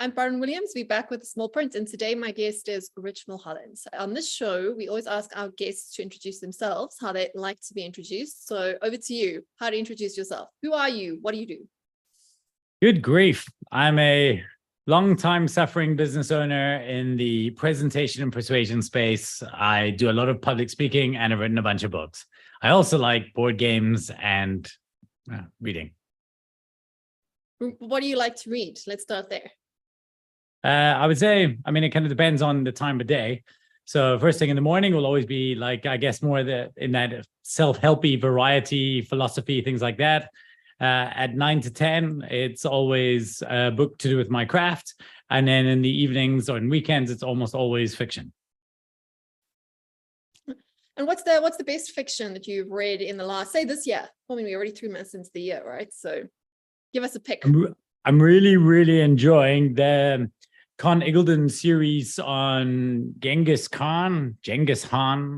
I'm Bronwyn Williams. We're back with a small print, and today my guest is Rich Mulholland. So on this show, we always ask our guests to introduce themselves, how they like to be introduced. So over to you, how to introduce yourself. Who are you? What do you do? Good grief. I'm a long-time suffering business owner in the presentation and persuasion space. I do a lot of public speaking and I've written a bunch of books. I also like board games and reading. What do you like to read? Let's start there. I would say, it kind of depends on the time of day. So first thing in the morning will always be like, I guess, more in that self-helpy variety, philosophy, things like that. At 9 to 10, it's always a book to do with my craft. And then in the evenings or in weekends, it's almost always fiction. And what's the best fiction that you've read in the last, say this year? We're already 3 months into the year, right? So give us a pick. I'm really enjoying the Con Iggulden series on Genghis Khan,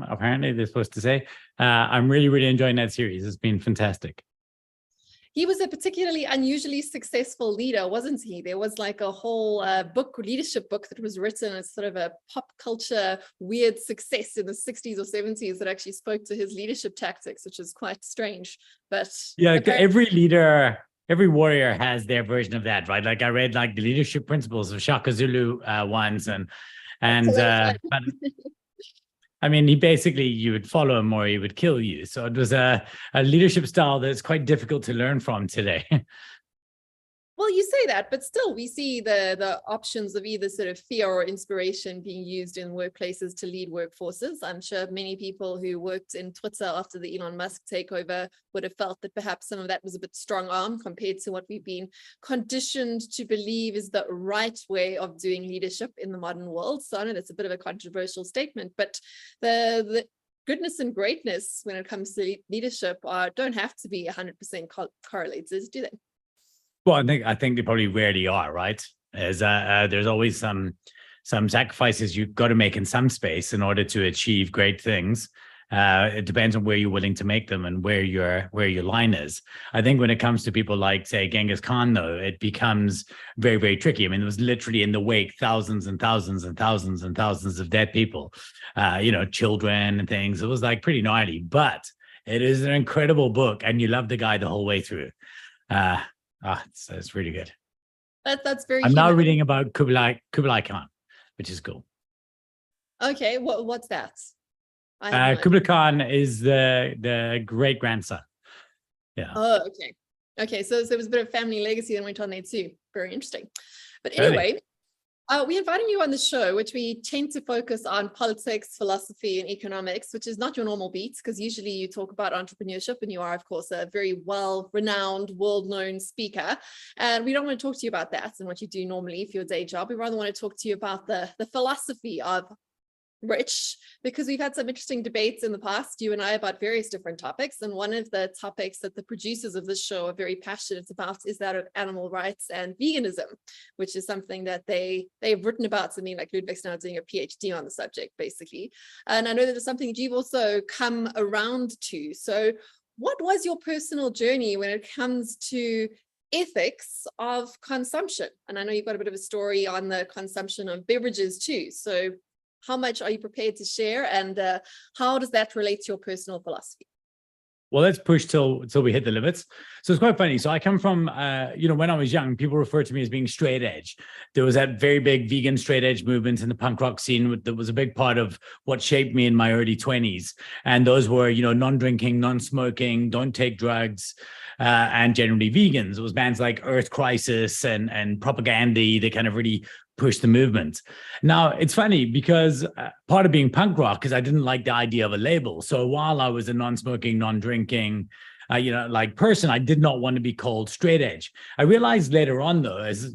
apparently they're supposed to say. I'm really enjoying that series. It's been fantastic. He was a particularly unusually successful leader, wasn't he? There was like a whole leadership book that was written as sort of a pop culture weird success in the 60s or 70s that actually spoke to his leadership tactics, which is quite strange. But yeah, every leader, every warrior has their version of that, right? Like I read like the leadership principles of Shaka Zulu once, he basically, you would follow him or he would kill you. So it was a leadership style that's quite difficult to learn from today. Well, you say that, but still we see the options of either sort of fear or inspiration being used in workplaces to lead workforces. I'm sure many people who worked in Twitter after the Elon Musk takeover would have felt that perhaps some of that was a bit strong arm compared to what we've been conditioned to believe is the right way of doing leadership in the modern world. So I know that's a bit of a controversial statement, but the goodness and greatness when it comes to leadership don't have to be 100% correlated, do they? Well, I think they probably rarely are, right? As there's always some sacrifices you've got to make in some space in order to achieve great things. It depends on where you're willing to make them and where your line is. I think when it comes to people like, say, Genghis Khan, though, it becomes very tricky. It was literally in the wake thousands and thousands and thousands and thousands of dead people, children and things. It was like pretty gnarly, but it is an incredible book, and you love the guy the whole way through. It's really good. That's very. I'm now reading about Kublai Khan, which is cool. Okay, what's that? Kublai Khan is the great grandson. Yeah. Oh, okay. Okay, so there was a bit of family legacy that went on there too. Very interesting. But anyway, we invited you on the show, which we tend to focus on politics, philosophy, and economics, which is not your normal beats, because usually you talk about entrepreneurship, and you are, of course, a very well-renowned, world-known speaker. And we don't want to talk to you about that and what you do normally for your day job. We rather want to talk to you about the philosophy of Rich, because we've had some interesting debates in the past, you and I, about various different topics. And one of the topics that the producers of this show are very passionate about is that of animal rights and veganism, which is something that they've written about. Something like Ludwig's now doing a PhD on the subject, basically. And I know that it's something that you've also come around to. So what was your personal journey when it comes to ethics of consumption? And I know you've got a bit of a story on the consumption of beverages too. So how much are you prepared to share, and how does that relate to your personal philosophy? Well, let's push till we hit the limits. So it's quite funny. So I come from, when I was young, people referred to me as being straight edge. There was that very big vegan straight edge movement in the punk rock scene that was a big part of what shaped me in my early 20s. And those were, non-drinking, non-smoking, don't take drugs, and generally vegans. It was bands like Earth Crisis and Propaganda that kind of really push the movement. Now, it's funny because part of being punk rock is I didn't like the idea of a label. So while I was a non-smoking, non-drinking, person, I did not want to be called straight edge. I realized later on, though, as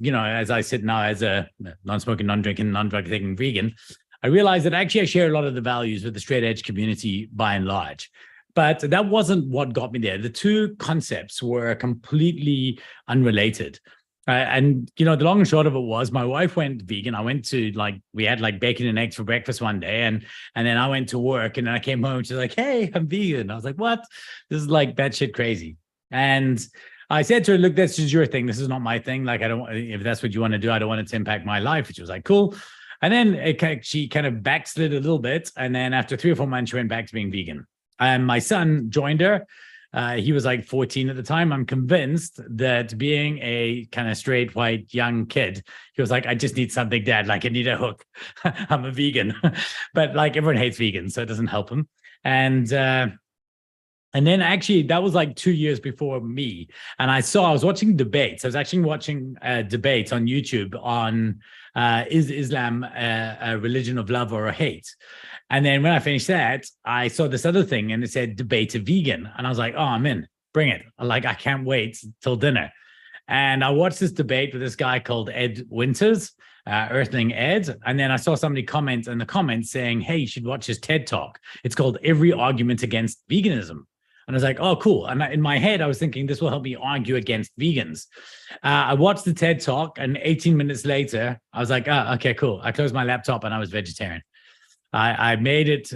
I sit now as a non-smoking, non-drinking, non-drug taking vegan, I realized that actually I share a lot of the values with the straight edge community by and large. But that wasn't what got me there. The two concepts were completely unrelated. And the long and short of it was my wife went vegan. I went to we had bacon and eggs for breakfast one day, and then I went to work, and then I came home and she's like, "Hey, I'm vegan." I was like, "What?" This is batshit crazy. And I said to her, look, this is your thing. This is not my thing. Like, I don't, if that's what you want to do, I don't want it to impact my life. And she was like, cool. And then she kind of backslid a little bit. And then after 3 or 4 months, she went back to being vegan. And my son joined her. He was like 14 at the time. I'm convinced that being a kind of straight, white, young kid, he was like, I just need something, Dad. Like, I need a hook. I'm a vegan. But like, everyone hates vegans, so it doesn't help him. And then actually, that was like 2 years before me. And I was watching debates. I was actually watching debates on YouTube on is Islam a religion of love or a hate? And then when I finished that, I saw this other thing and it said debate a vegan. And I was like, oh, I'm in. Bring it. Like, I can't wait till dinner. And I watched this debate with this guy called Ed Winters, Earthling Ed. And then I saw somebody comment in the comments saying, hey, you should watch his TED Talk. It's called Every Argument Against Veganism. And I was like, oh, cool. And in my head, I was thinking this will help me argue against vegans. I watched the TED Talk, and 18 minutes later, I was like, oh, okay, cool. I closed my laptop and I was vegetarian. I made it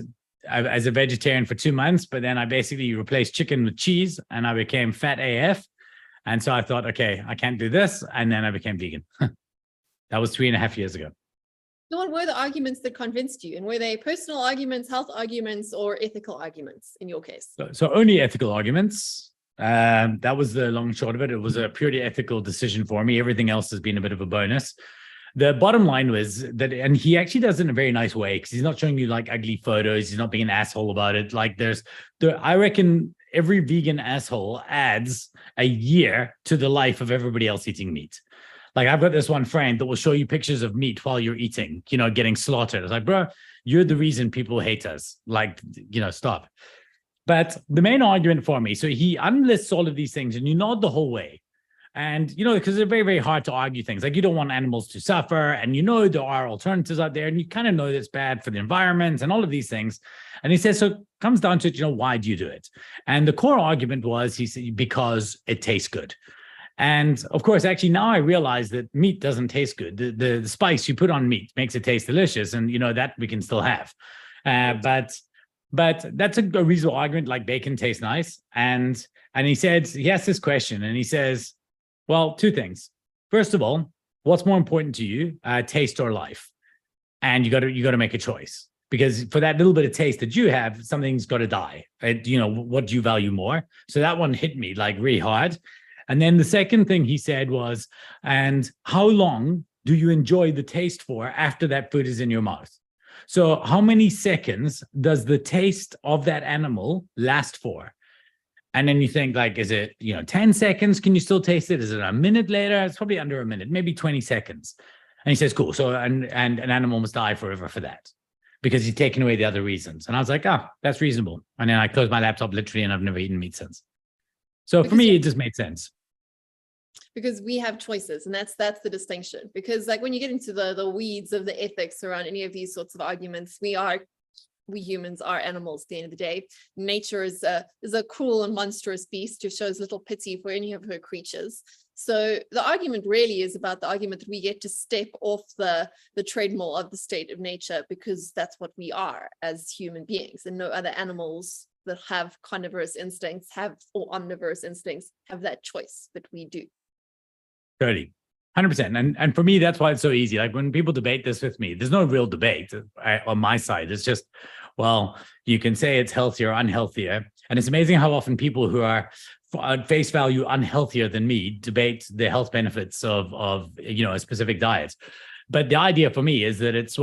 as a vegetarian for 2 months, but then I basically replaced chicken with cheese and I became fat AF. And so I thought, okay, I can't do this. And then I became vegan. That was 3.5 years ago. So what were the arguments that convinced you? And were they personal arguments, health arguments, or ethical arguments in your case? So only ethical arguments. That was the long and short of it. It was a purely ethical decision for me. Everything else has been a bit of a bonus. The bottom line was that, and he actually does it in a very nice way, because he's not showing you like ugly photos. He's not being an asshole about it. Like I reckon every vegan asshole adds a year to the life of everybody else eating meat. Like, I've got this one friend that will show you pictures of meat while you're eating, getting slaughtered. It's like, bro, you're the reason people hate us. Like, stop. But the main argument for me, so he unlists all of these things and you nod the whole way. And, because they're very, very hard to argue things. Like, you don't want animals to suffer, and there are alternatives out there, and you kind of know that's bad for the environment and all of these things. And he says, so it comes down to it, why do you do it? And the core argument was, he said, because it tastes good. And of course, actually, now I realize that meat doesn't taste good. The spice you put on meat makes it taste delicious, and that we can still have. But that's a reasonable argument. Like, bacon tastes nice, and he asked this question, and he says, well, 2 things. First of all, what's more important to you, taste or life? And you got to make a choice, because for that little bit of taste that you have, something's got to die. What do you value more? So that one hit me like really hard. And then the second thing he said was, and how long do you enjoy the taste for after that food is in your mouth? So how many seconds does the taste of that animal last for? And then you think, like, is it, 10 seconds? Can you still taste it? Is it a minute later? It's probably under a minute, maybe 20 seconds. And he says, cool. So, and an animal must die forever for that, because he's taken away the other reasons. And I was like, that's reasonable. And then I closed my laptop literally, and I've never eaten meat since. So for me, it just made sense. Because we have choices, and that's the distinction. Because like, when you get into the weeds of the ethics around any of these sorts of arguments, we humans are animals at the end of the day. Nature is a cruel and monstrous beast who shows little pity for any of her creatures. So the argument really is about the argument that we get to step off the treadmill of the state of nature, because that's what we are as human beings, and no other animals that have carnivorous instincts or omnivorous instincts have that choice that we do. 100%. And for me, that's why it's so easy. Like, when people debate this with me, there's no real debate on my side. It's just, well, you can say it's healthier or unhealthier. And it's amazing how often people who are at face value unhealthier than me debate the health benefits of a specific diet. But the idea for me is that it's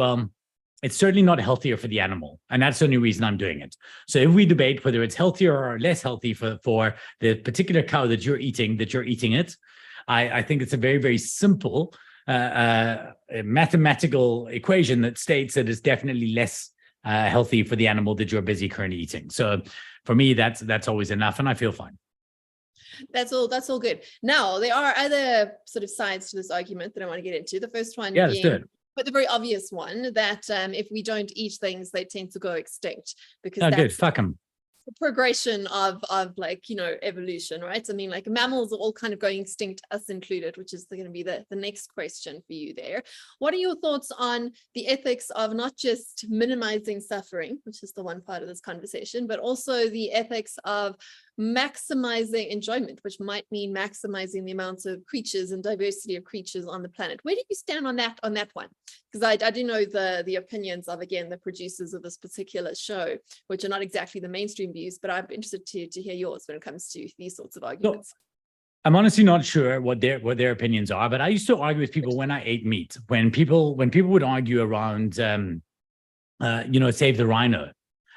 certainly not healthier for the animal. And that's the only reason I'm doing it. So if we debate whether it's healthier or less healthy for the particular cow that you're eating it, I think it's a very, very simple mathematical equation that states that it's definitely less healthy for the animal that you're busy currently eating. So for me, that's always enough, and I feel fine. That's all good. Now, there are other sort of sides to this argument that I want to get into. The first one being, let's do it. But the very obvious one, that if we don't eat things, they tend to go extinct, because that's good. Fuck them. Progression of evolution, right? I mean, like, mammals are all kind of going extinct, us included, which is going to be the next question for you there. What are your thoughts on the ethics of not just minimizing suffering, which is the one part of this conversation, but also the ethics of maximizing enjoyment, which might mean maximizing the amount of creatures and diversity of creatures on the planet. Where do you stand on that one? Because I do know the opinions of, again, the producers of this particular show, which are not exactly the mainstream views, but I'm interested to hear yours when it comes to these sorts of arguments. I'm honestly not sure what their opinions are, but I used to argue with people when I ate meat. When people would argue around, save the rhino.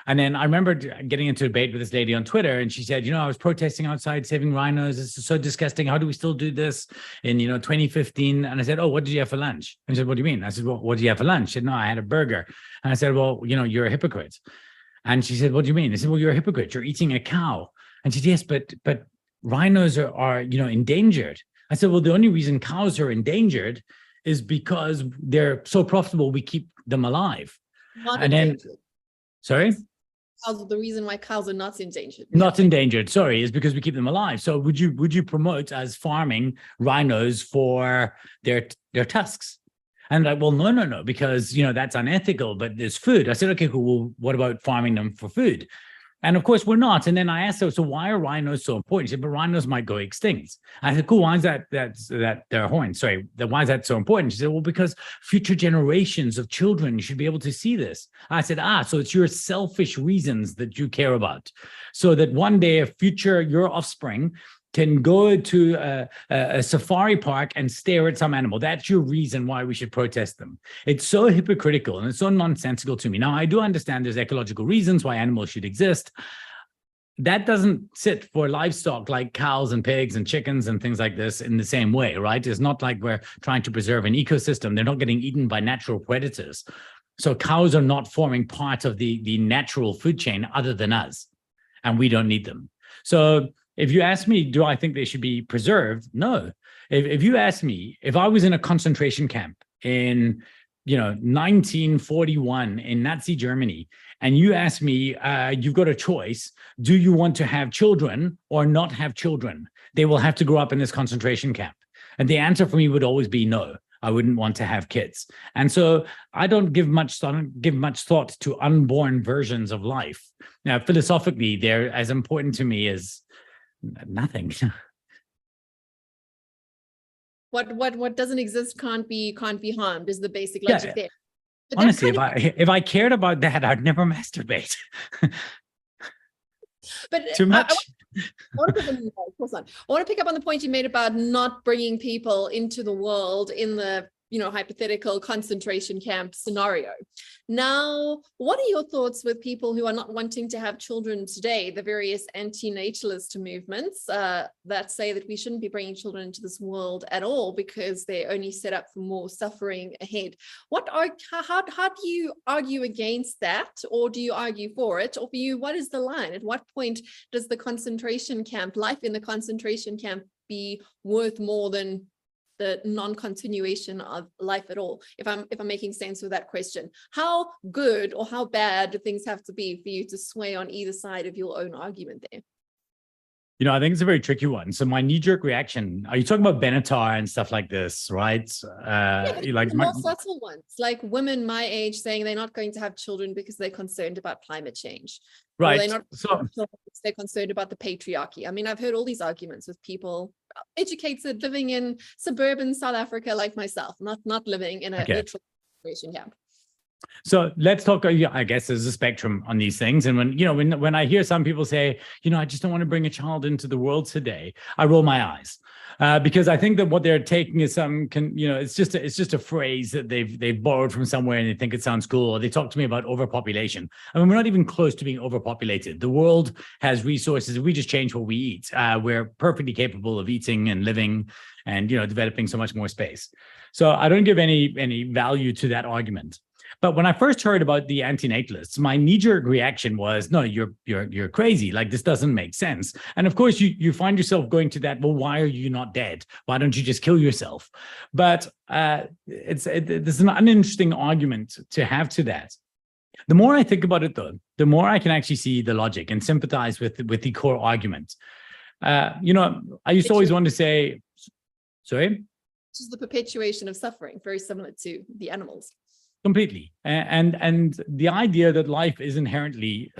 And then I remember getting into a debate with this lady on Twitter, and she said, I was protesting outside saving rhinos. This is so disgusting. How do we still do this in, 2015? And I said, oh, what did you have for lunch? And she said, what do you mean? I said, well, what did you have for lunch? She said, no, I had a burger. And I said, well, you're a hypocrite. And she said, what do you mean? I said, well, you're a hypocrite. You're eating a cow. And she said, yes, but rhinos are endangered. I said, well, the only reason cows are endangered is because they're so profitable, we keep them alive. Not endangered. Sorry? The reason why cows are not endangered. Not endangered, sorry, is because we keep them alive. So would you promote as farming rhinos for their tusks? And like, well, no, because that's unethical, but there's food. I said, okay, cool. Well, what about farming them for food? And of course, we're not. And then I asked her, so why are rhinos so important? She said, but rhinos might go extinct. I said, cool, why is that their horns? Sorry, why is that so important? She said, well, because future generations of children should be able to see this. I said, so it's your selfish reasons that you care about. So that one day your offspring can go to a safari park and stare at some animal. That's your reason why we should protest them. It's so hypocritical and it's so nonsensical to me. Now, I do understand there's ecological reasons why animals should exist. That doesn't sit for livestock like cows and pigs and chickens and things like this in the same way, right? It's not like we're trying to preserve an ecosystem. They're not getting eaten by natural predators. So cows are not forming part of the natural food chain other than us, and we don't need them. So if you ask me, do I think they should be preserved? No. If you ask me, if I was in a concentration camp in 1941 in Nazi Germany, and you ask me, you've got a choice, do you want to have children or not have children? They will have to grow up in this concentration camp. And the answer for me would always be no. I wouldn't want to have kids. And so I don't give much thought to unborn versions of life. Now, philosophically, they're as important to me as nothing. What doesn't exist can't be harmed is the basic logic there. But honestly, if I cared about that, I'd never masturbate. But too much. I want to pick up on the point you made about not bringing people into the world in the hypothetical concentration camp scenario. Now, what are your thoughts with people who are not wanting to have children today, the various antinatalist movements that say that we shouldn't be bringing children into this world at all because they're only set up for more suffering ahead? How do you argue against that, or do you argue for it? Or for you, what is the line? At what point does the concentration camp, life in the concentration camp, be worth more than the non-continuation of life at all? If I'm making sense with that question, how good or how bad do things have to be for you to sway on either side of your own argument there? I think it's a very tricky one. So my knee-jerk reaction, are you talking about Benatar and stuff like this, right? Like more subtle ones, like women my age saying they're not going to have children because they're concerned about climate change. Right. Or they're concerned about the patriarchy. I mean, I've heard all these arguments with people educated living in suburban South Africa like myself, not living in a literal situation camp. So let's talk, I guess there's a spectrum on these things. And when I hear some people say, I just don't want to bring a child into the world today, I roll my eyes. Because I think that what they're taking is it's just a phrase that they've borrowed from somewhere and they think it sounds cool. Or they talk to me about overpopulation. I mean, we're not even close to being overpopulated. The world has resources. We just change what we eat. We're perfectly capable of eating and living and, developing so much more space. So I don't give any value to that argument. But when I first heard about the antinatalists, my knee-jerk reaction was, no, you're crazy. Like, this doesn't make sense. And of course, you find yourself going to that, well, why are you not dead? Why don't you just kill yourself? But there's an uninteresting argument to have to that. The more I think about it, though, the more I can actually see the logic and sympathize with the core argument. I used to always want to say, sorry? Which is the perpetuation of suffering, very similar to the animals. Completely. And the idea that life is inherently,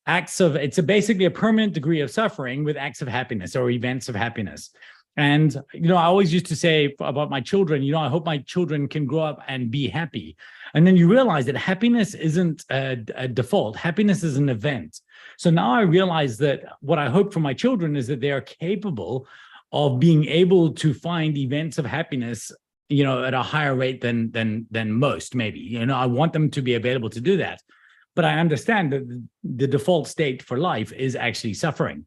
it's basically a permanent degree of suffering with acts of happiness or events of happiness. And, I always used to say about my children, I hope my children can grow up and be happy. And then you realize that happiness isn't a default. Happiness is an event. So now I realize that what I hope for my children is that they are capable of being able to find events of happiness, at a higher rate than most, maybe. I want them to be available to do that. But I understand that the default state for life is actually suffering.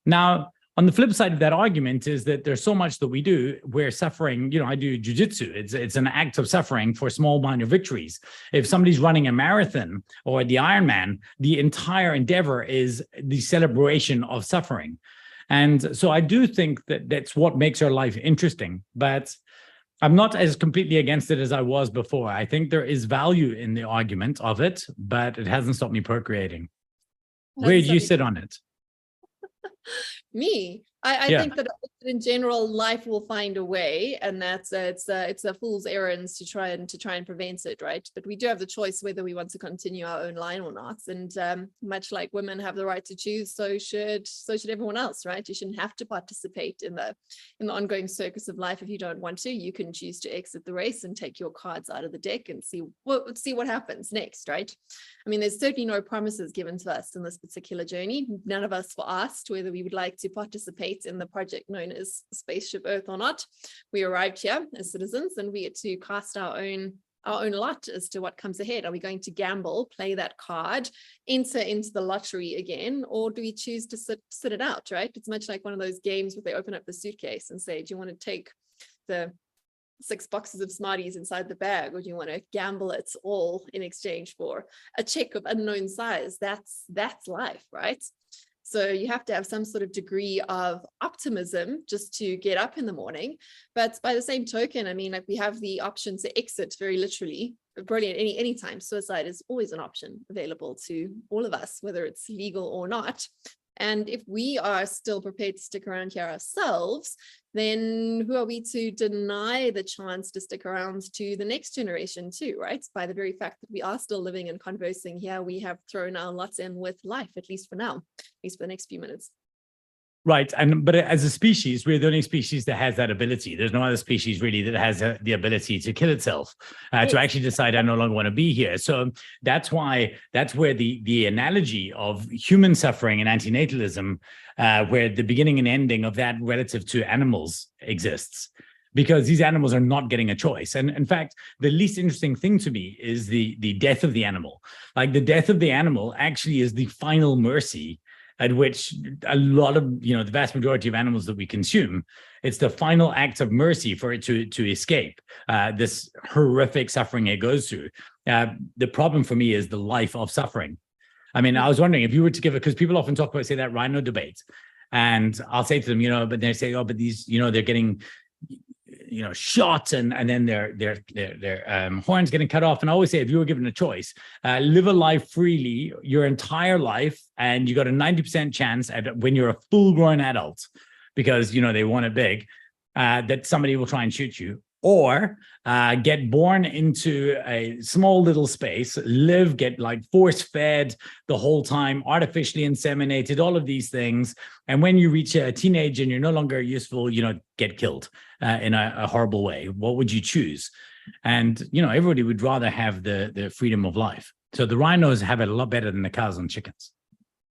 Now, on the flip side of that argument is that there's so much that we do where suffering, I do jujitsu. It's an act of suffering for small minor victories. If somebody's running a marathon or the Ironman, the entire endeavor is the celebration of suffering. And so I do think that that's what makes our life interesting. But I'm not as completely against it as I was before. I think there is value in the argument of it, but it hasn't stopped me procreating. Where do you sit on it? Me, I think that in general, life will find a way, and that's it's a fool's errands to try and prevent it, right? But we do have the choice whether we want to continue our own line or not. And much like women have the right to choose, so should everyone else, right? You shouldn't have to participate in the ongoing circus of life if you don't want to. You can choose to exit the race and take your cards out of the deck and see what happens next, right? I mean, there's certainly no promises given to us in this particular journey. None of us were asked whether we would like to participate in the project known as Spaceship Earth or not. We arrived here as citizens and we get to cast our own lot as to what comes ahead. Are we going to gamble, play that card, enter into the lottery again, or do we choose to sit it out, right? It's much like one of those games where they open up the suitcase and say, do you want to take the 6 boxes of Smarties inside the bag, or do you want to gamble it all in exchange for a check of unknown size? That's life, right? So you have to have some sort of degree of optimism just to get up in the morning. But by the same token, I mean, like, we have the option to exit very literally, brilliant, any time. Suicide is always an option available to all of us, whether it's legal or not. And if we are still prepared to stick around here ourselves, then who are we to deny the chance to stick around to the next generation too, right? By the very fact that we are still living and conversing here, we have thrown our lots in with life, at least for now, at least for the next few minutes. Right. But as a species, we're the only species that has that ability. There's no other species really that has the ability to kill itself, to actually decide I no longer want to be here. So that's where the analogy of human suffering and antinatalism, where the beginning and ending of that relative to animals exists. Because these animals are not getting a choice. And in fact, the least interesting thing to me is the death of the animal. Like, the death of the animal actually is the final mercy at which a lot of, the vast majority of animals that we consume, it's the final act of mercy for it to escape this horrific suffering it goes through. The problem for me is the life of suffering. I mean, I was wondering if you were to give it, because people often talk about, say, that Rhino debate, and I'll say to them, but they say, oh, but these, they're getting, shot and then their horns getting cut off. And I always say, if you were given a choice, live a life freely your entire life, and you got a 90% chance when you're a full-grown adult, because they want it big, that somebody will try and shoot you, or get born into a small little space, get force-fed the whole time, artificially inseminated, all of these things. And when you reach a teenage and you're no longer useful, get killed in a horrible way. What would you choose? And, everybody would rather have the freedom of life. So the rhinos have it a lot better than the cows and chickens.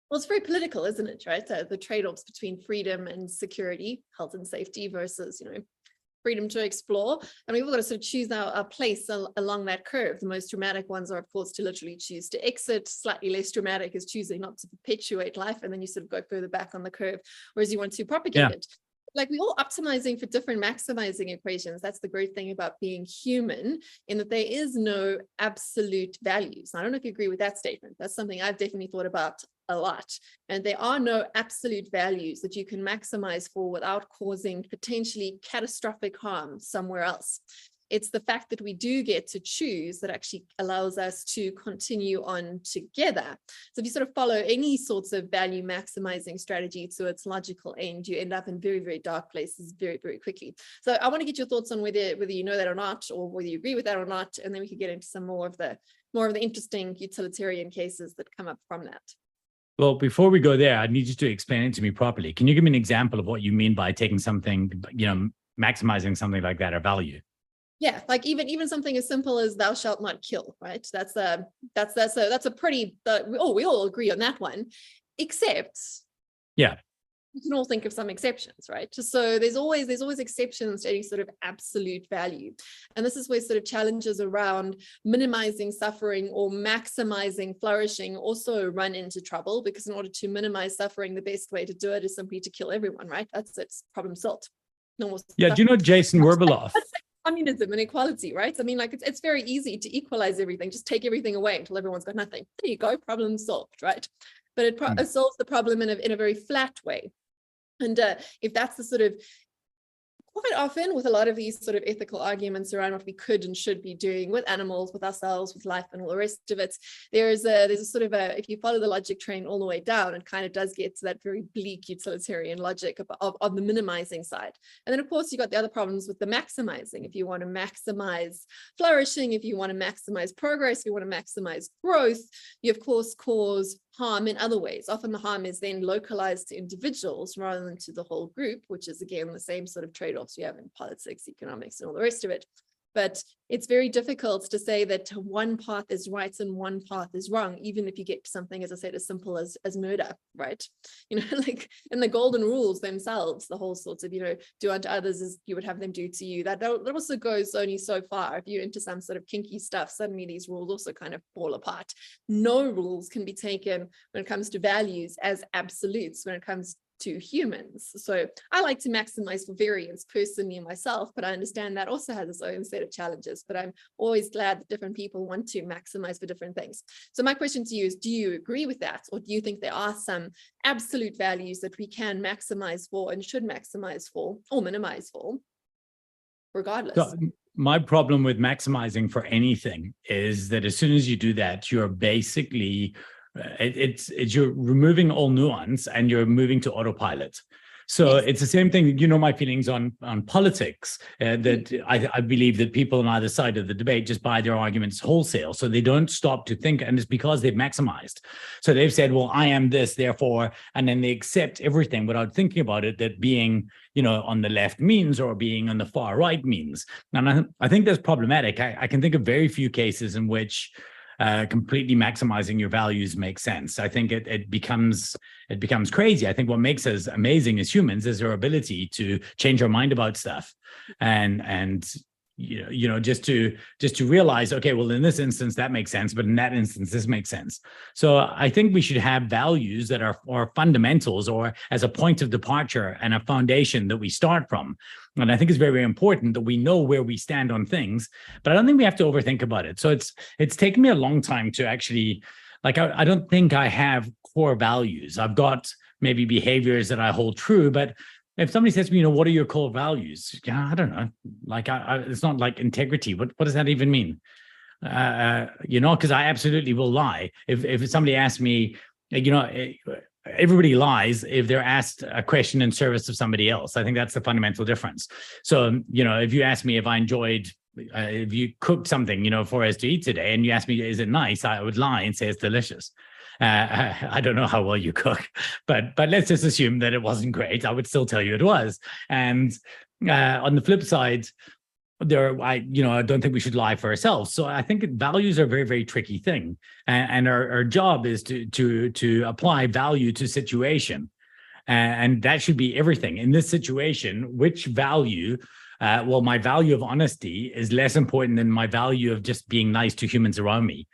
Well, it's very political, isn't it, right? The trade-offs between freedom and security, health and safety versus, freedom to explore. And we've got to sort of choose our place along that curve. The most dramatic ones are, of course, to literally choose to exit. Slightly less dramatic is choosing not to perpetuate life, and then you sort of go further back on the curve, whereas you want to propagate it. Like, we're all optimizing for different maximizing equations. That's the great thing about being human, in that there is no absolute values. I don't know if you agree with that statement. That's something I've definitely thought about a lot. And there are no absolute values that you can maximize for without causing potentially catastrophic harm somewhere else. It's the fact that we do get to choose that actually allows us to continue on together. So if you sort of follow any sorts of value maximizing strategy to its logical end, you end up in very, very dark places very, very quickly. So I want to get your thoughts on whether you know that or not, or whether you agree with that or not, and then we could get into some more of the interesting utilitarian cases that come up from that. Well, before we go there, I need you to explain it to me properly. Can you give me an example of what you mean by taking something, maximizing something like that, or value? Yeah, like even something as simple as "thou shalt not kill," right? That's a pretty. We all agree on that one, except Yeah. you can all think of some exceptions, right? So there's always exceptions to any sort of absolute value. And this is where sort of challenges around minimizing suffering or maximizing flourishing also run into trouble, because in order to minimize suffering, the best way to do it is simply to kill everyone, right? That's it's problem solved. No more Yeah, do you know Jason Werbeloff? Communism and equality, right? I mean, like it's very easy to equalize everything, just take everything away until everyone's got nothing. There you go, problem solved, right? But it solves the problem in a very flat way. And if that's the sort of, quite often with a lot of these sort of ethical arguments around what we could and should be doing with animals, with ourselves, with life, and all the rest of it, there's a sort of if you follow the logic train all the way down, it kind of does get to that very bleak utilitarian logic of the minimizing side. And then of course you got the other problems with the maximizing. If you want to maximize flourishing, if you want to maximize progress, if you want to maximize growth, you of course cause harm in other ways. Often the harm is then localized to individuals rather than to the whole group, which is again the same sort of trade-offs we have in politics, economics, and all the rest of it. But it's very difficult to say that one path is right and one path is wrong, even if you get to something, as I said, as simple as murder, right? Like in the golden rules themselves, the whole sorts of, do unto others as you would have them do to you. That also goes only so far. If you're into some sort of kinky stuff, suddenly these rules also kind of fall apart. No rules can be taken when it comes to values as absolutes when it comes to humans. So I like to maximize for variance personally in myself, but I understand that also has its own set of challenges. But I'm always glad that different people want to maximize for different things. So my question to you is, do you agree with that? Or do you think there are some absolute values that we can maximize for and should maximize for or minimize for, regardless? So my problem with maximizing for anything is that as soon as you do that, you're basically you're removing all nuance and you're moving to autopilot. So Yes. it's the same thing. My feelings on politics, that I believe that people on either side of the debate just buy their arguments wholesale. So they don't stop to think. And it's because they've maximized. So they've said, well, I am this, therefore, and then they accept everything without thinking about it, that being, on the left means or being on the far right means. And I think that's problematic. I can think of very few cases in which completely maximizing your values makes sense. I think it becomes crazy. I think what makes us amazing as humans is our ability to change our mind about stuff, and just to realize, okay, well, in this instance that makes sense, but in that instance this makes sense. So I think we should have values that are fundamentals, or as a point of departure and a foundation that we start from. And I think it's very, very important that we know where we stand on things, but I don't think we have to overthink about it. So it's taken me a long time to actually, I don't think I have core values. I've got maybe behaviors that I hold true, but if somebody says to me, what are your core values? I don't know. It's not like integrity. What does that even mean? Because I absolutely will lie. If somebody asks me, everybody lies if they're asked a question in service of somebody else. I think that's the fundamental difference. So, if you ask me if I enjoyed, if you cooked something, for us to eat today, and you ask me, is it nice? I would lie and say it's delicious. I don't know how well you cook, but let's just assume that it wasn't great. I would still tell you it was. And on the flip side, I don't think we should lie for ourselves. So I think values are a very, very tricky thing, and our job is to apply value to situation, and that should be everything in this situation. Which value? Well, my value of honesty is less important than my value of just being nice to humans around me.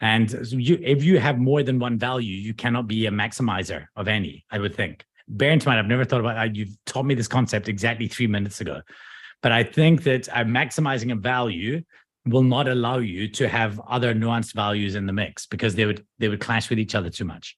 And if you have more than one value, you cannot be a maximizer of any, I would think. Bear in mind, I've never thought about that. You've taught me this concept exactly 3 minutes ago. But I think that maximizing a value will not allow you to have other nuanced values in the mix, because they would clash with each other too much.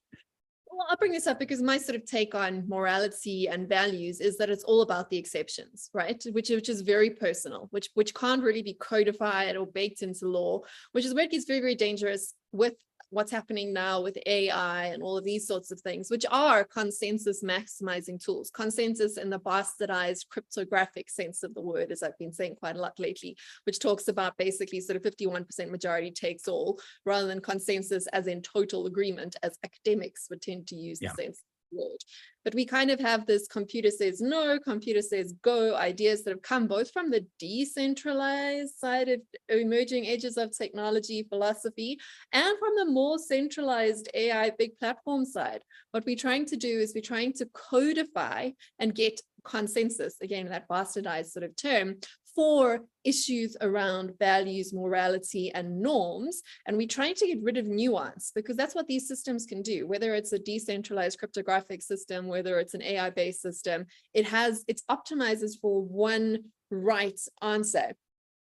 Well, I'll bring this up because my sort of take on morality and values is that it's all about the exceptions, right? Which is very personal, which can't really be codified or baked into law, which is where it gets very, very dangerous with what's happening now with AI and all of these sorts of things, which are consensus maximizing tools, consensus in the bastardized cryptographic sense of the word, as I've been saying quite a lot lately, which talks about basically sort of 51% majority takes all, rather than consensus as in total agreement, as academics would tend to use the sense word. But we kind of have this computer says no, computer says go ideas that have come both from the decentralized side of emerging edges of technology philosophy and from the more centralized AI big platform side. What we're trying to do is we're trying to codify and get consensus, again, that bastardized sort of term, for issues around values, morality, and norms. And we're trying to get rid of nuance, because that's what these systems can do, whether it's a decentralized cryptographic system, whether it's an AI-based system, it optimizes for one right answer.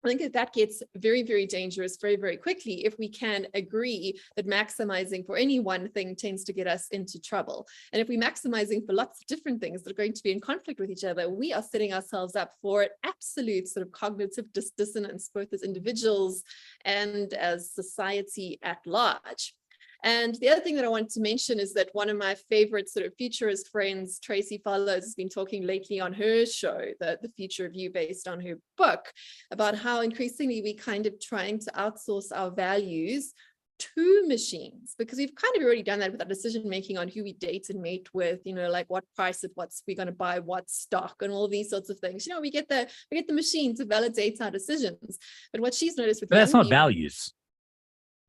I think that gets very, very dangerous very, very quickly if we can agree that maximizing for any one thing tends to get us into trouble. And if we're maximizing for lots of different things that are going to be in conflict with each other, we are setting ourselves up for absolute sort of cognitive dissonance, both as individuals and as society at large. And the other thing that I wanted to mention is that one of my favorite sort of futurist friends, Tracy Follows, has been talking lately on her show, The Future of You, based on her book, about how increasingly we kind of trying to outsource our values to machines, because we've kind of already done that with our decision making on who we date and mate with, you know, like what price at what's we're going to buy what stock and all these sorts of things. You know, we get the machine to validate our decisions. But what she's noticed with that's not values.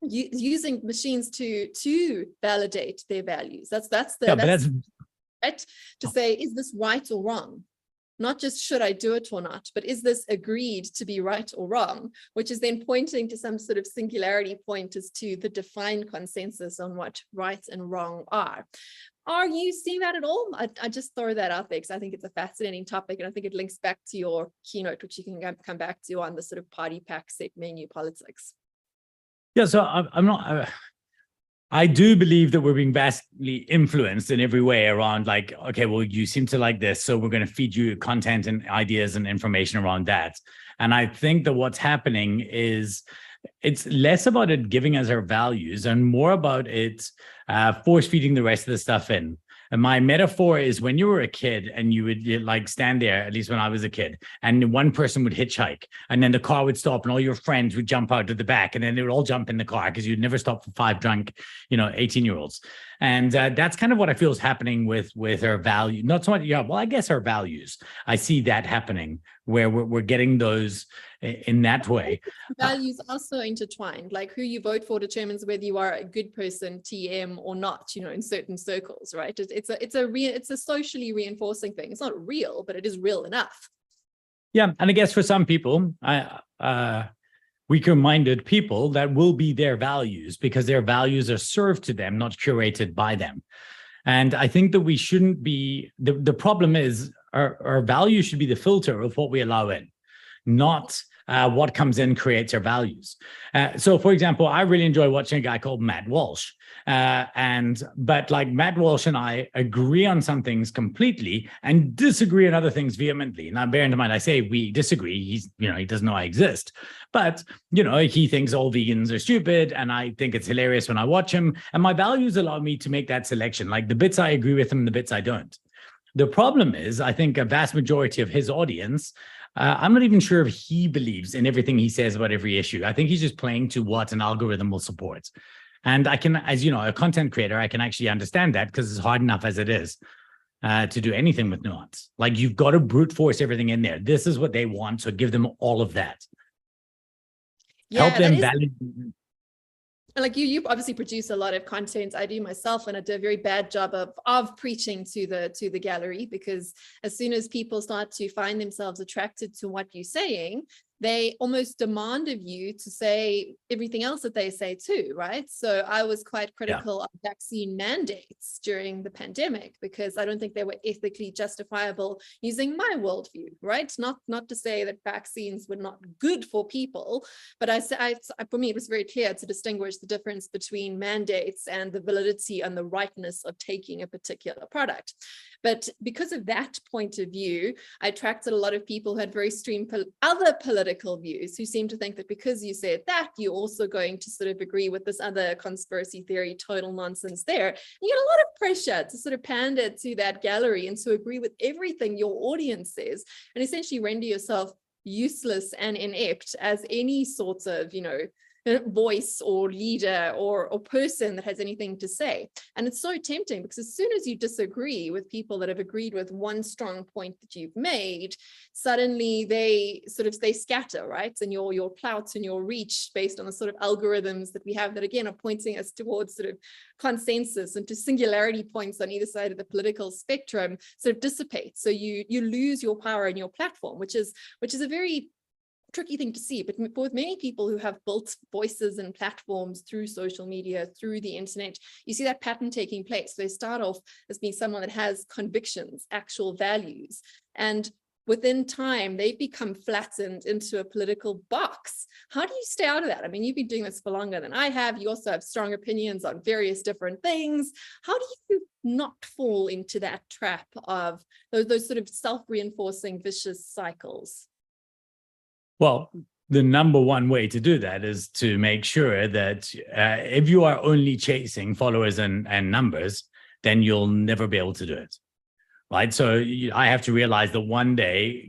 Using machines to validate their values. That's right, to say, is this right or wrong? Not just should I do it or not, but is this agreed to be right or wrong, which is then pointing to some sort of singularity point as to the defined consensus on what right and wrong are. Are you seeing that at all? I just throw that out there because I think it's a fascinating topic, and I think it links back to your keynote, which you can come back to on the sort of party pack set menu politics. Yeah, so I'm not. I do believe that we're being vastly influenced in every way around, like, okay, well, you seem to like this, so we're going to feed you content and ideas and information around that. And I think that what's happening is it's less about it giving us our values and more about it force feeding the rest of the stuff in. And my metaphor is when you were a kid and you'd like stand there, at least when I was a kid, and one person would hitchhike and then the car would stop and all your friends would jump out of the back and then they would all jump in the car because you'd never stop for 5 drunk, 18-year-olds. And that's kind of what I feel is happening with our value. Not so much, I guess our values. I see that happening where we're getting those in that way. Values are so intertwined, like who you vote for determines whether you are a good person, TM, or not, in certain circles, right? It's a socially reinforcing thing. It's not real, but it is real enough. Yeah, and I guess for some people, weaker-minded people, that will be their values because their values are served to them, not curated by them. And I think that we shouldn't be, the problem is our values should be the filter of what we allow in, not what comes in creates our values. So for example, I really enjoy watching a guy called Matt Walsh. But like Matt Walsh and I agree on some things completely and disagree on other things vehemently. Now, bear in mind, I say we disagree. He doesn't know I exist, but he thinks all vegans are stupid, and I think it's hilarious when I watch him. And my values allow me to make that selection. Like the bits I agree with him, the bits I don't. The problem is, I think a vast majority of his audience, I'm not even sure if he believes in everything he says about every issue. I think he's just playing to what an algorithm will support. And I can, as a content creator, I can actually understand that because it's hard enough as it is to do anything with nuance. Like you've got to brute force everything in there. This is what they want, so give them all of that. Yeah, help them validate. Like you obviously produce a lot of content. I do myself, and I do a very bad job of preaching to the gallery, because as soon as people start to find themselves attracted to what you're saying, they almost demand of you to say everything else that they say too, right? So I was quite critical of vaccine mandates during the pandemic because I don't think they were ethically justifiable using my worldview, right? Not to say that vaccines were not good for people, but for me, it was very clear to distinguish the difference between mandates and the validity and the rightness of taking a particular product. But because of that point of view, I attracted a lot of people who had very extreme other political political views, who seem to think that because you said that, you're also going to sort of agree with this other conspiracy theory, total nonsense there. And you get a lot of pressure to sort of pander to that gallery and to agree with everything your audience says, and essentially render yourself useless and inept as any sort of, voice or leader or person that has anything to say. And it's so tempting, because as soon as you disagree with people that have agreed with one strong point that you've made, suddenly they scatter, right? And your clout and your reach, based on the sort of algorithms that we have that again are pointing us towards sort of consensus and to singularity points on either side of the political spectrum, sort of dissipate. So you lose your power and your platform, which is a very tricky thing to see. But with many people who have built voices and platforms through social media, through the internet, you see that pattern taking place. They start off as being someone that has convictions, actual values, and within time, they become flattened into a political box. How do you stay out of that? I mean, you've been doing this for longer than I have. You also have strong opinions on various different things. How do you not fall into that trap of those sort of self-reinforcing vicious cycles? Well, the number one way to do that is to make sure that if you are only chasing followers and numbers, then you'll never be able to do it. Right. So I have to realize that one day,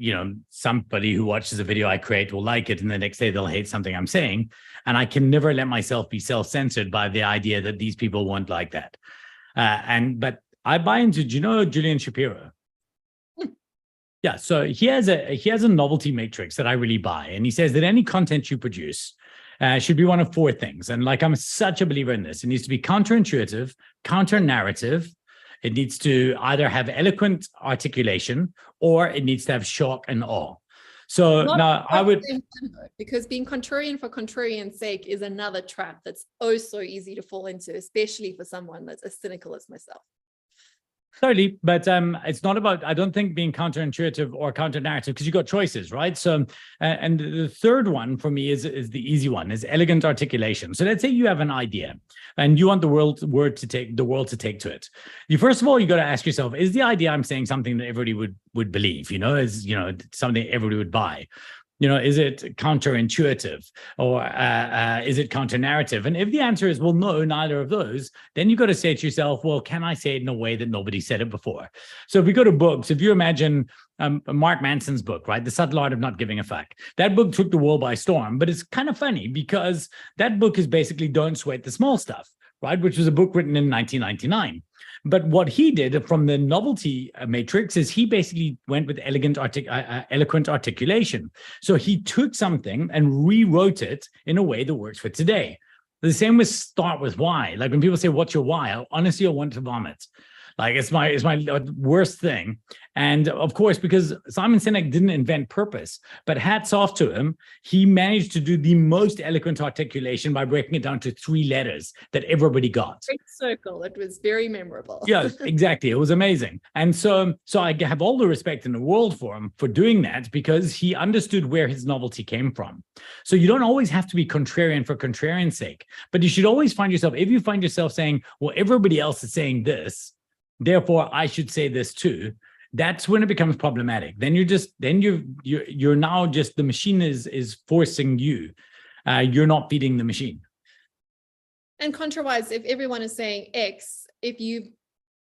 somebody who watches a video I create will like it, and the next day they'll hate something I'm saying. And I can never let myself be self-censored by the idea that these people won't like that. But I buy into, Julian Shapiro? Yeah, so he has a novelty matrix that I really buy, and he says that any content you produce should be one of four things. And I'm such a believer in this. It needs to be counterintuitive, counter-narrative. It needs to either have eloquent articulation, or it needs to have shock and awe. So now I would, because being contrarian for contrarian's sake is another trap that's oh so easy to fall into, especially for someone that's as cynical as myself. Totally, but it's not about, I don't think, being counterintuitive or counter-narrative, because you've got choices, right? So, and the third one for me is the easy one, is elegant articulation. So let's say you have an idea and you want the world to take to it. First of all, you got to ask yourself, is the idea I'm saying something that everybody would believe? Is something everybody would buy? Is it counterintuitive, or is it counter-narrative? And if the answer is, well, no, neither of those, then you've got to say to yourself, well, can I say it in a way that nobody said it before? So if we go to books, if you imagine Mark Manson's book, right, The Subtle Art of Not Giving a Fuck, that book took the world by storm. But it's kind of funny, because that book is basically Don't Sweat the Small Stuff, right, which was a book written in 1999. But what he did from the Novelty Matrix is he basically went with eloquent articulation. So he took something and rewrote it in a way that works for today. The same with Start With Why. When people say, what's your why? Honestly, I want to vomit. It's my worst thing. And of course, because Simon Sinek didn't invent purpose, but hats off to him, he managed to do the most eloquent articulation by breaking it down to 3 letters that everybody got. Great circle. It was very memorable. Yeah, exactly. It was amazing. And so I have all the respect in the world for him for doing that, because he understood where his novelty came from. So you don't always have to be contrarian for contrarian's sake, but you should always find yourself, if you find yourself saying, well, everybody else is saying this, therefore I should say this too, that's when it becomes problematic. Then you're now just, the machine is forcing you. You're not feeding the machine. And contrawise, if everyone is saying X, if you've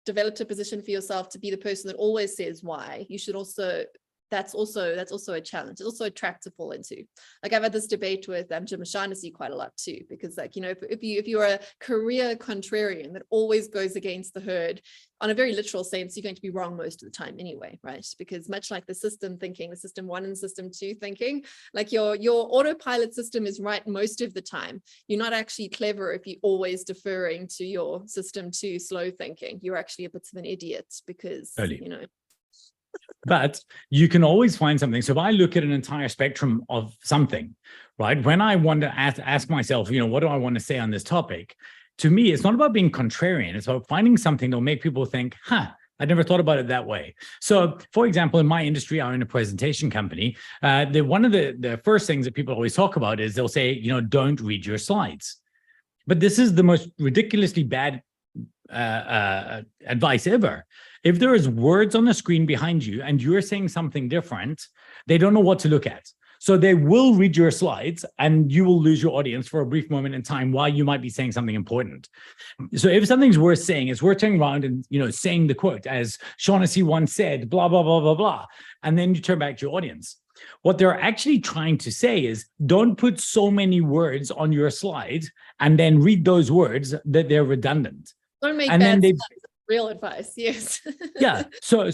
developed a position for yourself to be the person that always says Y, you should also, that's also a challenge. It's also a trap to fall into. I've had this debate with Jim O'Shaughnessy quite a lot too, because if you're a career contrarian that always goes against the herd, on a very literal sense, you're going to be wrong most of the time anyway, right? Because much like the system thinking, the system 1 and system 2 thinking, your autopilot system is right most of the time. You're not actually clever if you're always deferring to your system 2 slow thinking. You're actually a bit of an idiot, because But you can always find something. So if I look at an entire spectrum of something, right, when I want to ask myself, what do I want to say on this topic? To me, it's not about being contrarian. It's about finding something that will make people think, I never thought about it that way. So, for example, in my industry, I'm in a presentation company. One of the first things that people always talk about is they'll say, don't read your slides. But this is the most ridiculously bad advice ever. If there is words on the screen behind you and you're saying something different, they don't know what to look at. So they will read your slides and you will lose your audience for a brief moment in time while you might be saying something important. So if something's worth saying, it's worth turning around and, saying the quote, as Shaughnessy once said, blah, blah, blah, blah, blah. And then you turn back to your audience. What they're actually trying to say is, don't put so many words on your slide and then read those words that they're redundant. Don't make and bad then real advice, yes. Yeah. So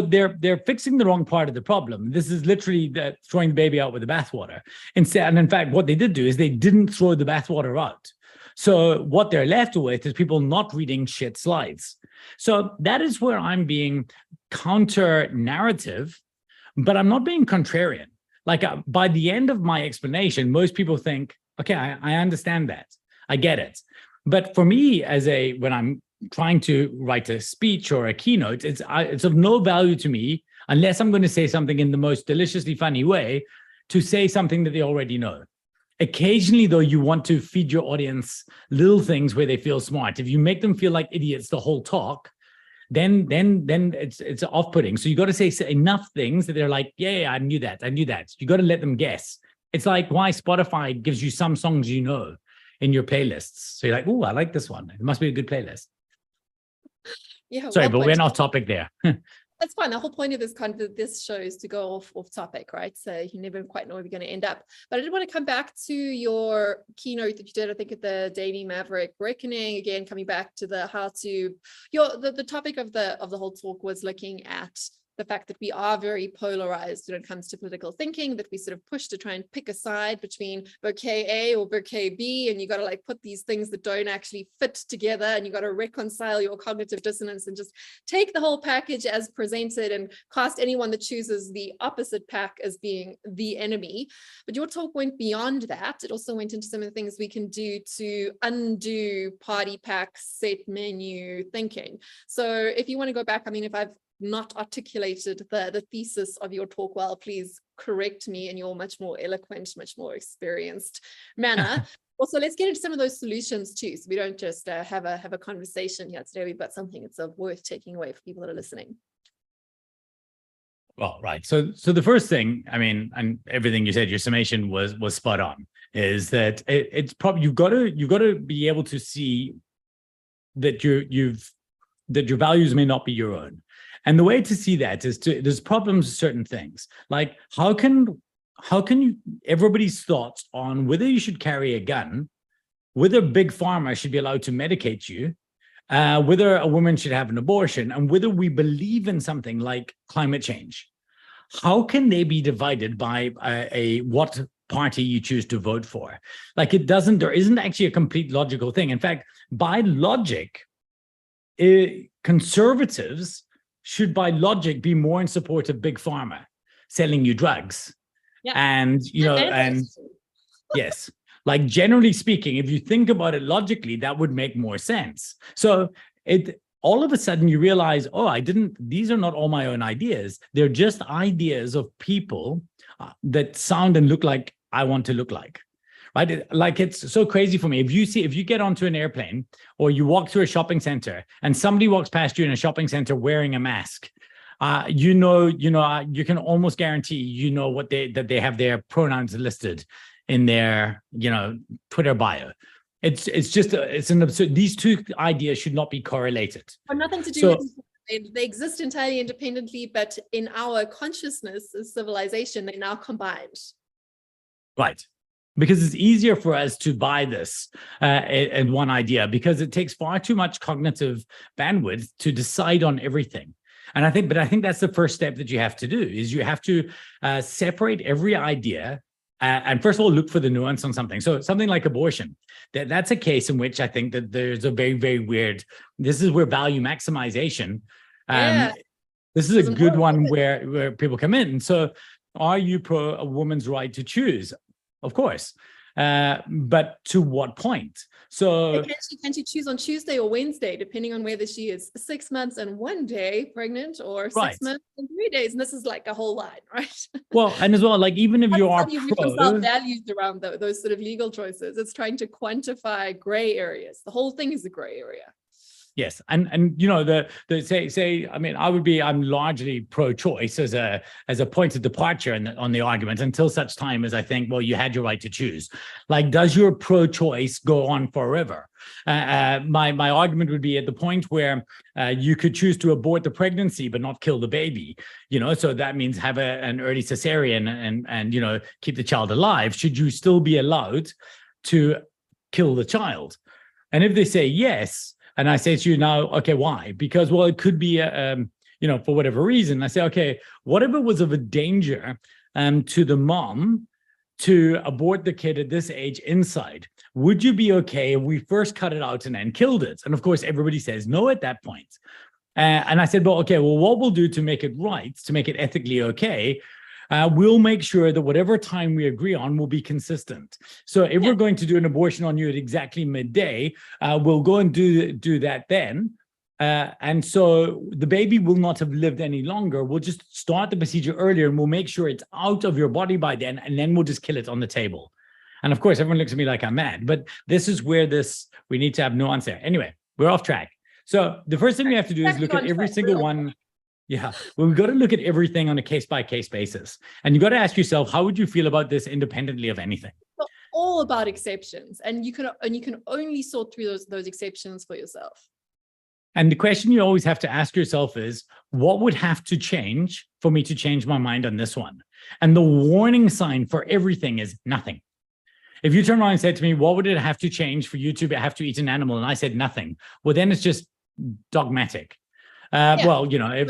they're fixing the wrong part of the problem. This is literally throwing the baby out with the bathwater. Instead, and in fact, what they did do is they didn't throw the bathwater out. So what they're left with is people not reading shit slides. So that is where I'm being counter-narrative, but I'm not being contrarian. Like by the end of my explanation, most people think, okay, I understand that. I get it. But for me, when I'm trying to write a speech or a keynote, it's of no value to me unless I'm going to say something in the most deliciously funny way, to say something that they already know. Occasionally, though, you want to feed your audience little things where they feel smart. If you make them feel like idiots the whole talk, then it's off-putting. So you got to say enough things that they're like, yeah, I knew that. You got to let them guess. It's like why Spotify gives you some songs in your playlists. So you're like, oh, I like this one. It must be a good playlist. Yeah. Sorry, but we're off topic there. That's fine. The whole point of this show is to go off topic, right? So you never quite know where we're going to end up. But I did want to come back to your keynote that you did, I think, at the Daily Maverick Reckoning. Again, coming back to the topic of the whole talk was looking at the fact that we are very polarized when it comes to political thinking, that we sort of push to try and pick a side between bouquet A or bouquet B, and you got to like put these things that don't actually fit together, and you got to reconcile your cognitive dissonance and just take the whole package as presented and cast anyone that chooses the opposite pack as being the enemy. But your talk went beyond that. It also went into some of the things we can do to undo party pack set menu thinking. So if you want to go back, I mean, if I've not articulated the thesis of your talk well, please correct me in your much more eloquent, much more experienced manner. Also, let's get into some of those solutions too, so we don't just have a conversation here today. We've got something that's worth taking away for people that are listening. Well, right. So the first thing, I mean, and everything you said, your summation was spot on, is that it's probably you've got to be able to see that your values may not be your own. And the way to see that is there's problems with certain things. Like how can you everybody's thoughts on whether you should carry a gun, whether big pharma should be allowed to medicate you, whether a woman should have an abortion, and whether we believe in something like climate change. How can they be divided by what party you choose to vote for? Like there isn't actually a complete logical thing. In fact, by logic, conservatives should by logic be more in support of big pharma selling you drugs. Yeah. And yes, like generally speaking, if you think about it logically, that would make more sense. So all of a sudden you realize, these are not all my own ideas. They're just ideas of people that sound and look like I want to look like. Right? Like it's so crazy for me. If you get onto an airplane or you walk through a shopping center and somebody walks past you in a shopping center wearing a mask, you can almost guarantee that they have their pronouns listed in their Twitter bio. It's an absurd. These two ideas should not be correlated. Or nothing to do with they exist entirely independently, but in our consciousness as civilization, they're now combined. Right. Because it's easier for us to buy this in one idea, because it takes far too much cognitive bandwidth to decide on everything. And I think that's the first step that you have to do, is you have to separate every idea and first of all, look for the nuance on something. So something like abortion, that's a case in which I think that there's a very, very weird, this is where value maximization, this is a good one where people come in. And so are you pro a woman's right to choose? Of course, but to what point? So can she choose on Tuesday or Wednesday, depending on whether she is 6 months and 1 day pregnant or 6 months and 3 days? And this is like a whole line, right? Well, and as well, like even if you are pro values around those sort of legal choices, it's trying to quantify gray areas. The whole thing is a gray area. Yes, and you know the say I mean I'm largely pro-choice as a point of departure on the argument until such time as I think, well, you had your right to choose. Like, does your pro-choice go on forever? My argument would be at the point where you could choose to abort the pregnancy but not kill the baby. You know, so that means have an early cesarean and you know, keep the child alive. Should you still be allowed to kill the child? And if they say yes, and I say to you now, okay, why? Because, well, it could be, you know, for whatever reason. I say, okay, whatever was of a danger to the mom to abort the kid at this age inside, would you be okay if we first cut it out and then killed it? And of course, everybody says no at that point. And I said, well, okay, well, what we'll do to make it right, to make it ethically okay, we'll make sure that whatever time we agree on will be consistent. So if we're going to do an abortion on you at exactly midday, we'll go and do that then. And so the baby will not have lived any longer. We'll just start the procedure earlier and we'll make sure it's out of your body by then, and then we'll just kill it on the table. And of course, everyone looks at me like I'm mad, but this is where we need to have nuance there. Anyway, we're off track. So the first thing we have to do is look at every single one. Yeah, well, we've got to look at everything on a case-by-case basis. And you got to ask yourself, how would you feel about this independently of anything? It's all about exceptions, and you can only sort through those exceptions for yourself. And the question you always have to ask yourself is, what would have to change for me to change my mind on this one? And the warning sign for everything is nothing. If you turn around and said to me, what would it have to change for you to have to eat an animal? And I said nothing. Well, then it's just dogmatic. Well, you know, if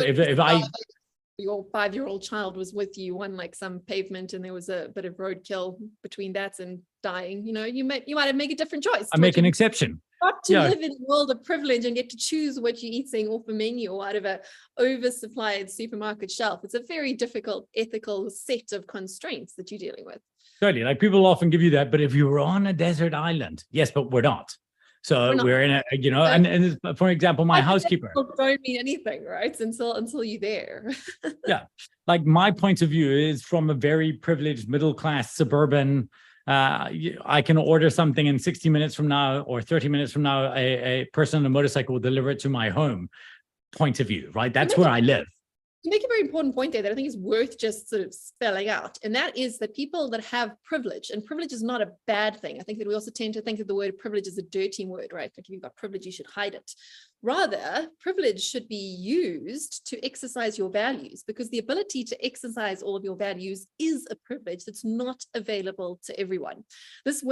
your 5-year-old child was with you on like some pavement and there was a bit of roadkill between that and dying, you know, you might make a different choice. I make an exception. Not to live in a world of privilege and get to choose what you're eating off a menu or out of a oversupplied supermarket shelf. It's a very difficult ethical set of constraints that you're dealing with. Totally. Like, people often give you that, but if you were on a desert island, yes, but we're not. So we're in a, you know, and for example, my housekeeper don't mean anything, right? Until you're there. Yeah. Like, my point of view is from a very privileged middle-class suburban, I can order something in 60 minutes from now or 30 minutes from now, a person on a motorcycle will deliver it to my home point of view, right? That's where I live. You make a very important point there that I think is worth just sort of spelling out. And that is that people that have privilege, and privilege is not a bad thing. I think that we also tend to think that the word privilege is a dirty word, right? Like, if you've got privilege, you should hide it. Rather, privilege should be used to exercise your values, because the ability to exercise all of your values is a privilege that's not available to everyone. This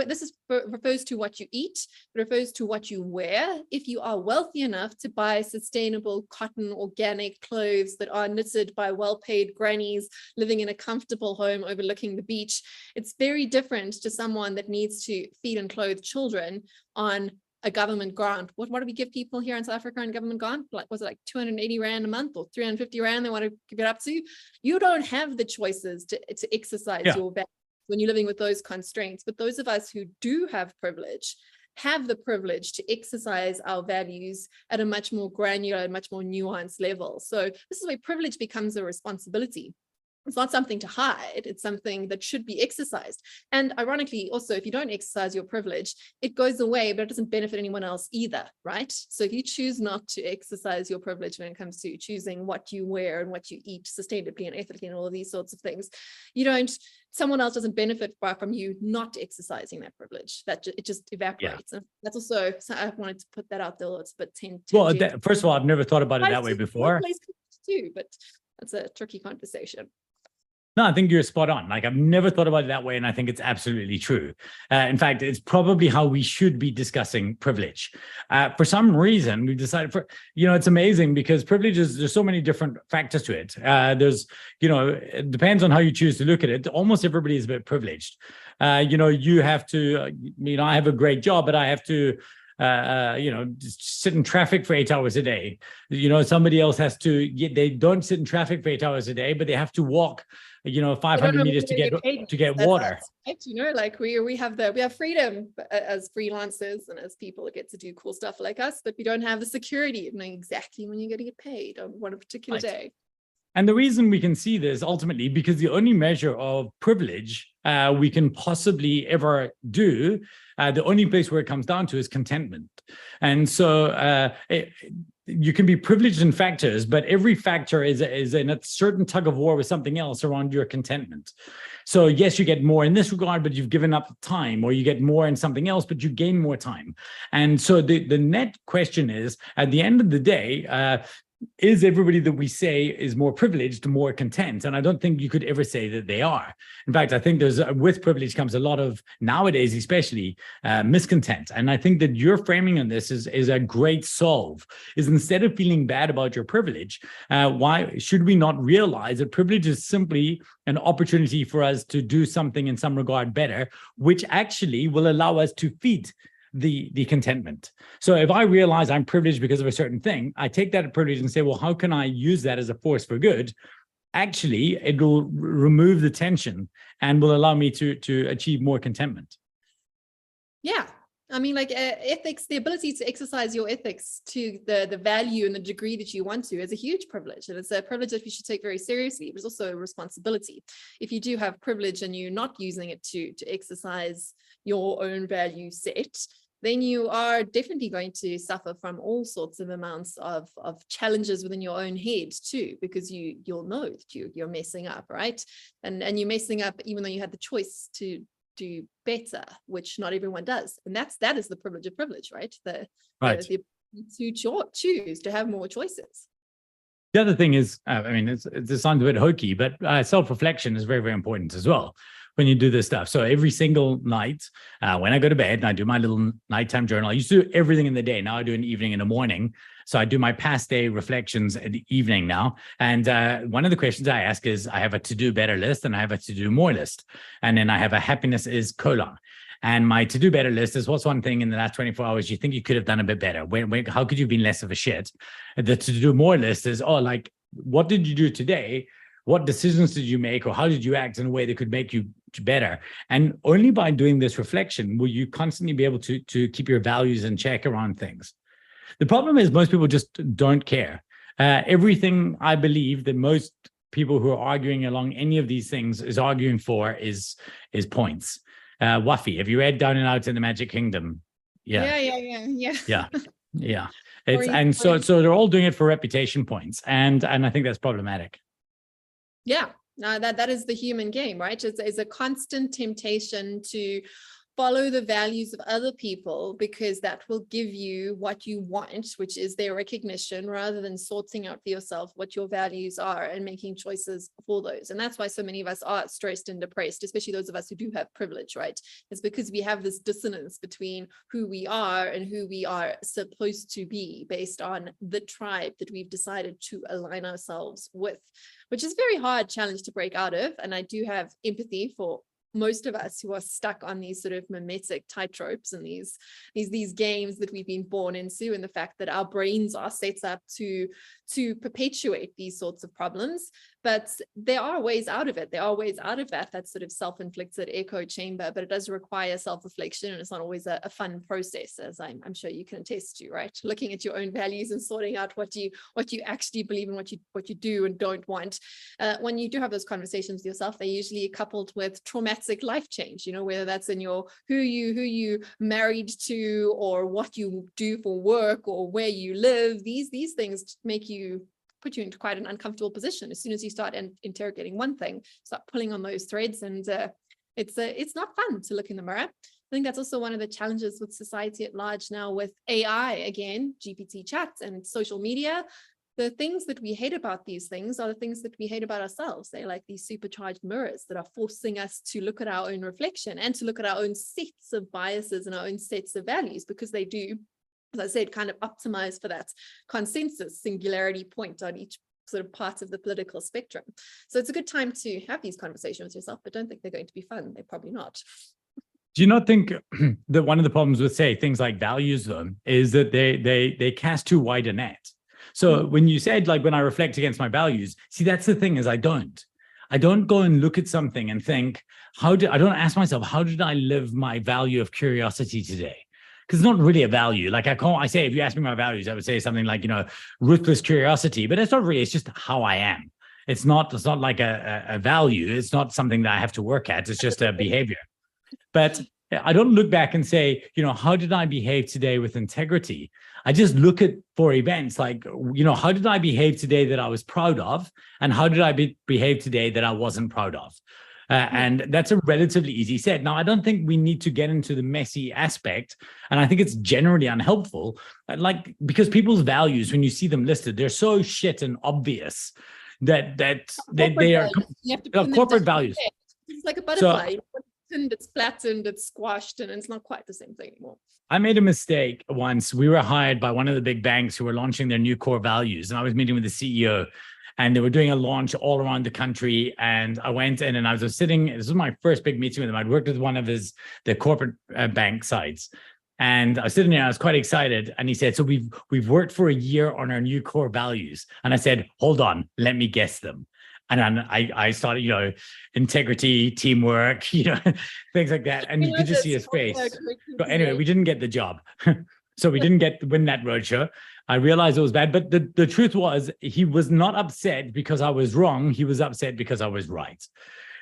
refers to what you eat, it refers to what you wear. If you are wealthy enough to buy sustainable cotton, organic clothes that are knitted by well-paid grannies living in a comfortable home overlooking the beach, it's very different to someone that needs to feed and clothe children on a government grant. What do we give people here in South Africa on government grant? Like, was it like 280 Rand a month or 350 Rand they want to give it up to? You don't have the choices to exercise your values when you're living with those constraints. But those of us who do have privilege have the privilege to exercise our values at a much more granular and much more nuanced level. So this is where privilege becomes a responsibility. It's not something to hide. It's something that should be exercised. And ironically, also, if you don't exercise your privilege, it goes away, but it doesn't benefit anyone else either, right? So if you choose not to exercise your privilege when it comes to choosing what you wear and what you eat sustainably and ethically and all of these sorts of things, someone else doesn't benefit from you not exercising that privilege. It just evaporates. And that's also, so I wanted to put that out there. It's a bit well, first of all, I've never thought about it that way before. Too, but that's a tricky conversation. No, I think you're spot on. Like, I've never thought about it that way, and I think it's absolutely true. In fact, it's probably how we should be discussing privilege. For some reason, we've decided it's amazing because there's so many different factors to it. It depends on how you choose to look at it. Almost everybody is a bit privileged. You have to, I have a great job, but I have to just sit in traffic for 8 hours a day. Somebody else has to, they don't sit in traffic for 8 hours a day, but they have to walk 500 meters to get water. Like we have freedom as freelancers and as people that get to do cool stuff like us, but we don't have the security of knowing exactly when you're going to get paid on one particular day. And the reason we can see this ultimately, because the only measure of privilege we can possibly ever do, the only place where it comes down to is contentment. And so you can be privileged in factors, but every factor is in a certain tug of war with something else around your contentment. So yes, you get more in this regard, but you've given up time, or you get more in something else, but you gain more time. And so the net question is, at the end of the day, is everybody that we say is more privileged more content? And I don't think you could ever say that they are. In fact, I think with privilege comes a lot of, nowadays especially, miscontent. And I think that your framing on this is a great solve, is instead of feeling bad about your privilege, why should we not realize that privilege is simply an opportunity for us to do something in some regard better, which actually will allow us to feed the contentment. So if I realize I'm privileged because of a certain thing, I take that privilege and say, well, how can I use that as a force for good? Actually, it will remove the tension and will allow me to achieve more contentment. Yeah. I mean, like ethics, the ability to exercise your ethics to the value and the degree that you want to is a huge privilege. And it's a privilege that we should take very seriously, but it's also a responsibility. If you do have privilege and you're not using it to exercise your own value set, then you are definitely going to suffer from all sorts of amounts of challenges within your own head too, because you'll know that you're messing up, right? And you're messing up even though you had the choice to do better, which not everyone does. And that is the privilege of privilege, right? The ability to choose, to have more choices. The other thing is, I mean, it sounds a bit hokey, but self-reflection is very, very important as well when you do this stuff. So every single night, when I go to bed and I do my little nighttime journal, I used to do everything in the day. Now I do an evening and a morning. So I do my past day reflections in the evening now. And one of the questions I ask is, I have a to-do better list and I have a to-do more list. And then I have a happiness is colon. And my to-do better list is, what's one thing in the last 24 hours you think you could have done a bit better? How could you have been less of a shit? The to-do more list is, what did you do today? What decisions did you make, or how did you act in a way that could make you better? And only by doing this reflection will you constantly be able to keep your values in check around things. The problem is most people just don't care. Everything I believe that most people who are arguing along any of these things is arguing for is points. Waffy, have you read Down and Out in the Magic Kingdom? Yeah. So they're all doing it for reputation points, and I think that's problematic. Yeah, that is the human game, right? It's a constant temptation to follow the values of other people because that will give you what you want, which is their recognition, rather than sorting out for yourself what your values are and making choices for those. And that's why so many of us are stressed and depressed, especially those of us who do have privilege, right? It's because we have this dissonance between who we are and who we are supposed to be based on the tribe that we've decided to align ourselves with, which is a very hard challenge to break out of. And I do have empathy for most of us who are stuck on these sort of mimetic tightropes and these games that we've been born into, and the fact that our brains are set up to perpetuate these sorts of problems. But there are ways out of it. There are ways out of that sort of self-inflicted echo chamber, but it does require self-reflection, and it's not always a fun process, as I'm sure you can attest to, right? Looking at your own values and sorting out what you actually believe and what you do and don't want. When you do have those conversations with yourself, they're usually coupled with traumatic life change, whether that's in your who you married to, or what you do for work, or where you live. These things put you into quite an uncomfortable position as soon as you start interrogating one thing, start pulling on those threads, and it's not fun to look in the mirror. I think that's also one of the challenges with society at large now, with AI, again, GPT chats and social media. The things that we hate about these things are the things that we hate about ourselves. They're like these supercharged mirrors that are forcing us to look at our own reflection and to look at our own sets of biases and our own sets of values, because they do, as I said, kind of optimize for that consensus singularity point on each sort of part of the political spectrum. So it's a good time to have these conversations with yourself, but don't think they're going to be fun. They're probably not. Do you not think that one of the problems with, say, things like values, though, is that they cast too wide a net? So when you said, like, when I reflect against my values, see, that's the thing, is I don't go and look at something and think, I don't ask myself, how did I live my value of curiosity today? Because it's not really a value. Like I say, if you ask me my values, I would say something like, ruthless curiosity, but it's not really, it's just how I am. It's not like a value. It's not something that I have to work at. It's just a behavior. But I don't look back and say, how did I behave today with integrity? I just look at for events like, how did I behave today that I was proud of? And how did I behave today that I wasn't proud of? And that's a relatively easy set. Now, I don't think we need to get into the messy aspect. And I think it's generally unhelpful, because people's values, when you see them listed, they're so shit and obvious that they are corporate values. It's like a butterfly. It's flattened, it's squashed, and it's not quite the same thing anymore. I made a mistake once. We were hired by one of the big banks who were launching their new core values. And I was meeting with the CEO, and they were doing a launch all around the country. And I went in and I was sitting, this was my first big meeting with him. I'd worked with one of the corporate bank sides. And I was sitting there, I was quite excited. And he said, so we've worked for a year on our new core values. And I said, hold on, let me guess them. And then I started, integrity, teamwork, things like that. And you could just see his face. But anyway, we didn't get the job. So we didn't win that roadshow. I realized it was bad. But the truth was, he was not upset because I was wrong. He was upset because I was right.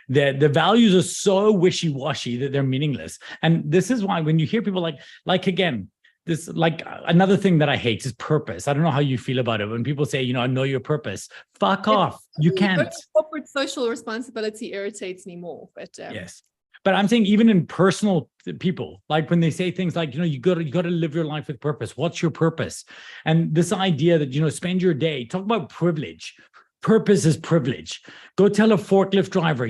The values are so wishy-washy that they're meaningless. And this is why when you hear people again, this another thing that I hate is purpose. I don't know how you feel about it when people say, know your purpose. Fuck off. You can't. Corporate social responsibility irritates me more. But yes. But I'm saying even in personal people, like when they say things like, you got to live your life with purpose. What's your purpose? And this idea that, spend your day, talk about privilege. Purpose is privilege. Go tell a forklift driver,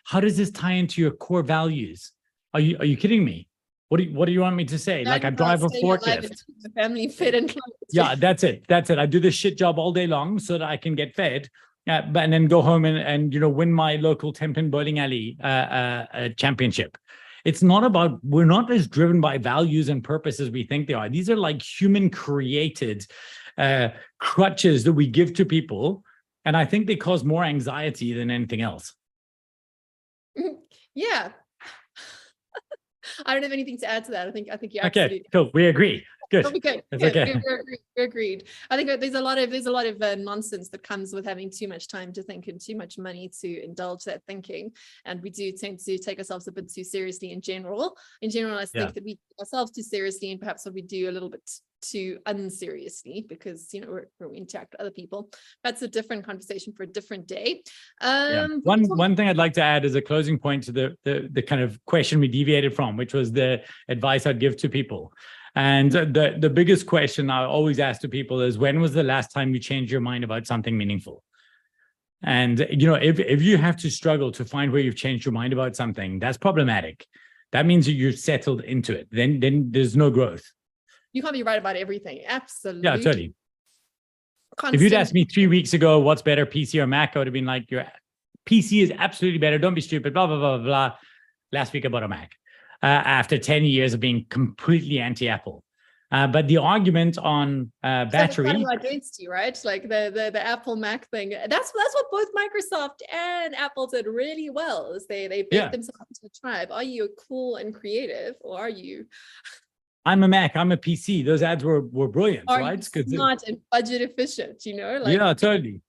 how does this tie into your core values? Are you kidding me? What do you want me to say? Like I drive a forklift. Family fed and clothed. Yeah, that's it. I do this shit job all day long so that I can get fed. And then go home and win my local 10-pin bowling alley championship. It's not about, we're not as driven by values and purpose as we think they are. These are like human created crutches that we give to people. And I think they cause more anxiety than anything else. Yeah. I don't have anything to add to that. I think you okay, absolutely. Cool. We agree. Good. Okay. We agreed. I think there's a lot of nonsense that comes with having too much time to think and too much money to indulge that thinking, and we do tend to take ourselves a bit too seriously in general. I think that we take ourselves too seriously, and perhaps what we do a little bit too unseriously because we interact with other people. That's a different conversation for a different day. One thing I'd like to add as a closing point to the kind of question we deviated from, which was the advice I'd give to people. And the biggest question I always ask to people is, when was the last time you changed your mind about something meaningful? And if you have to struggle to find where you've changed your mind about something, that's problematic. That means that you're settled into it. Then there's no growth. You can't be right about everything. Absolutely. Yeah, totally. If you'd asked me 3 weeks ago, what's better, PC or Mac, I would have been like, your PC is absolutely better. Don't be stupid, blah, blah, blah, blah. Last week I bought a Mac after 10 years of being completely anti-Apple. But the argument on battery. It's identity, right? Like the Apple Mac thing. That's what both Microsoft and Apple did really well, is they baked themselves into the tribe. Are you cool and creative, or are you... I'm a Mac, I'm a PC. Those ads were brilliant, right? It's not budget efficient, Yeah, totally.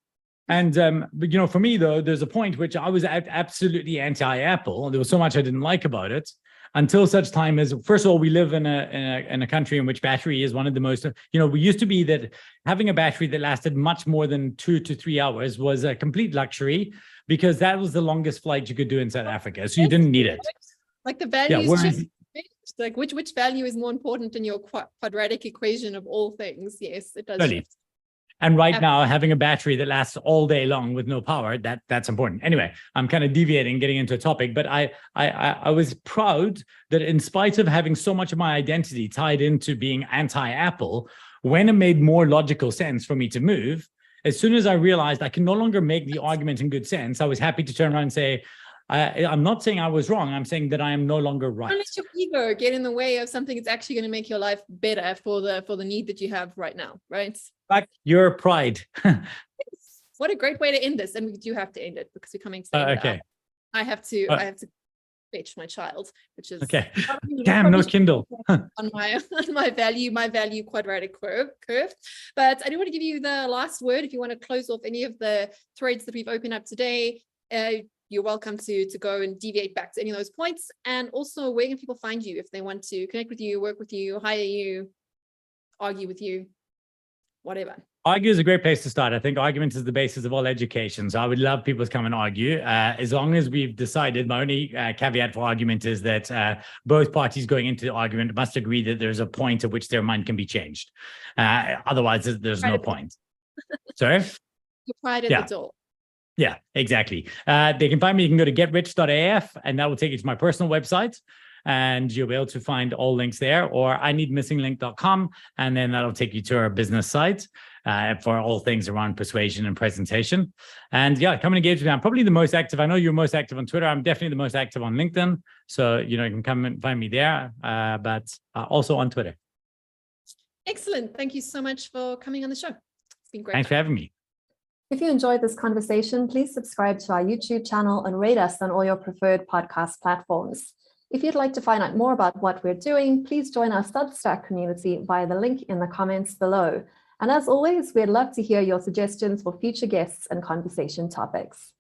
And, for me, though, there's a point which I was absolutely anti-Apple. There was so much I didn't like about it until such time as, first of all, we live in a country in which battery is one of the most, we used to be that having a battery that lasted much more than 2 to 3 hours was a complete luxury, because that was the longest flight you could do in South Africa. So you didn't need it. Like the values like which value is more important in your quadratic equation of all things? Yes, it does. Totally. And right now, having a battery that lasts all day long with no power, that's important. Anyway, I'm kind of deviating, getting into a topic, but I was proud that in spite of having so much of my identity tied into being anti-Apple, when it made more logical sense for me to move, as soon as I realized I can no longer make the argument in good sense, I was happy to turn around and say, I'm not saying I was wrong. I'm saying that I am no longer right. Don't let your ego get in the way of something that's actually going to make your life better for the need that you have right now, right? Fuck your pride. What a great way to end this. And we do have to end it because we're coming to the end. Okay. I have to Fetch, my child, which is Okay. probably Damn, no Kindle. on my value quadratic curve. But I do want to give you the last word. If you want to close off any of the threads that we've opened up today, you're welcome to go and deviate back to any of those points. And also, where can people find you if they want to connect with you, work with you, hire you, argue with you, whatever? Argue is a great place to start. I think argument is the basis of all education. So I would love people to come and argue. As long as we've decided, my only caveat for argument is that both parties going into the argument must agree that there's a point at which their mind can be changed. Otherwise, there's no point. Sorry? You're pride at the door. Yeah, exactly. They can find me. You can go to getrich.af, and that will take you to my personal website. And you'll be able to find all links there, or ineedmissinglink.com, and then that'll take you to our business site for all things around persuasion and presentation. And yeah, come and engage with me. I'm probably the most active. I know you're most active on Twitter. I'm definitely the most active on LinkedIn. So, you can come and find me there, but also on Twitter. Excellent. Thank you so much for coming on the show. It's been great. Thanks for having me. If you enjoyed this conversation, please subscribe to our YouTube channel and rate us on all your preferred podcast platforms. If you'd like to find out more about what we're doing, please join our Substack community via the link in the comments below. And as always, we'd love to hear your suggestions for future guests and conversation topics.